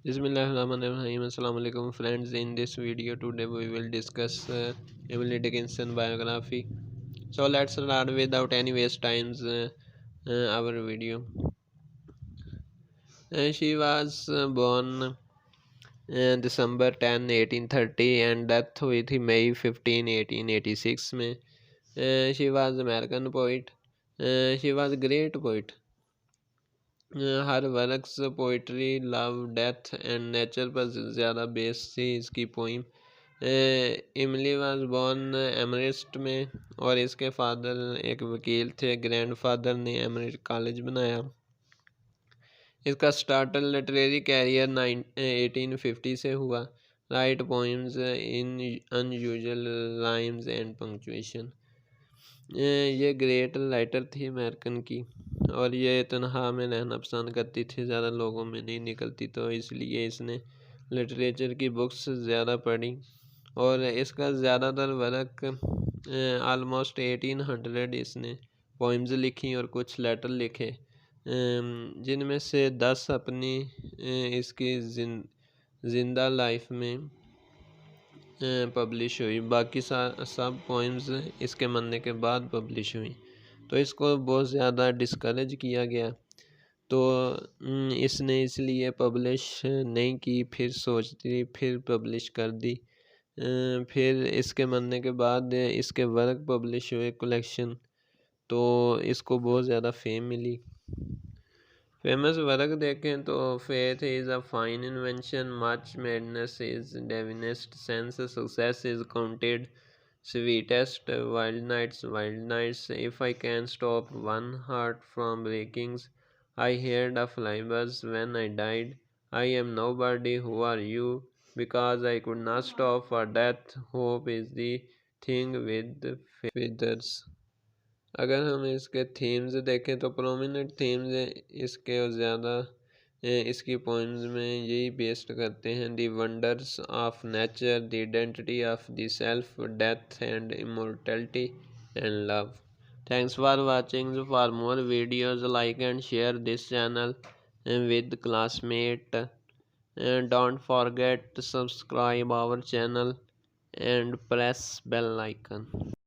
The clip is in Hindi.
Bismillahirrahmanirrahim. Assalamu alaikum friends. In this video today we will discuss Emily Dickinson biography. So let's start without any waste times our video. She was born December 10, 1830 and death हुई थी May 15, 1886 में. She was American poet. She was great poet. Her works poetry love death and nature पर ज़्यादा बेस थी इसकी पोइम. इमली वाज बॉर्न एमरिस्ट में और इसके फादर एक वकील थे. ग्रैंडफादर ने एमरिस्ट कॉलेज बनाया. इसका स्टार्टर लिटरेरी कैरियर 1850 से हुआ. Right poems in unusual rhymes and punctuation. ये ग्रेट राइटर थी अमेरिकन की और ये तन्हा में रहना पसंद करती थी, ज़्यादा लोगों में नहीं निकलती, तो इसलिए इसने लिटरेचर की बुक्स ज़्यादा पढ़ी और इसका ज़्यादातर वर्क आलमोस्ट 1800 इसने पोइम्स लिखी और कुछ लेटर लिखे, जिनमें से 10 अपनी इसकी जिंदा लाइफ में पब्लिश हुई. बाकी सब पोइम्स इसके मरने के बाद पब्लिश हुई. तो इसको बहुत ज़्यादा डिस्करेज किया गया, तो इसने इसलिए पब्लिश नहीं की. फिर सोचती फिर पब्लिश कर दी. फिर इसके मरने के बाद इसके वर्क पब्लिश हुए कलेक्शन, तो इसको बहुत ज़्यादा फेम मिली. फेमस वर्क देखें तो faith is a fine invention, much madness is divinest sense, success is counted sweetest, wild nights, if I can stop one heart from breaking. I heard a fly buzz when I died. I am nobody, who are you? Because I could not stop for death. Hope is the thing with feathers. अगर हम इसके थीम्स देखें तो प्रोमिनेंट थीम्स इसके ज़्यादा इसकी पोइम्स में यही बेस्ड करते हैं. The wonders of nature, the identity of the self, death and immortality and love. Thanks for watching. For more videos like and share this channel with classmate, and don't forget to subscribe our channel and press bell icon.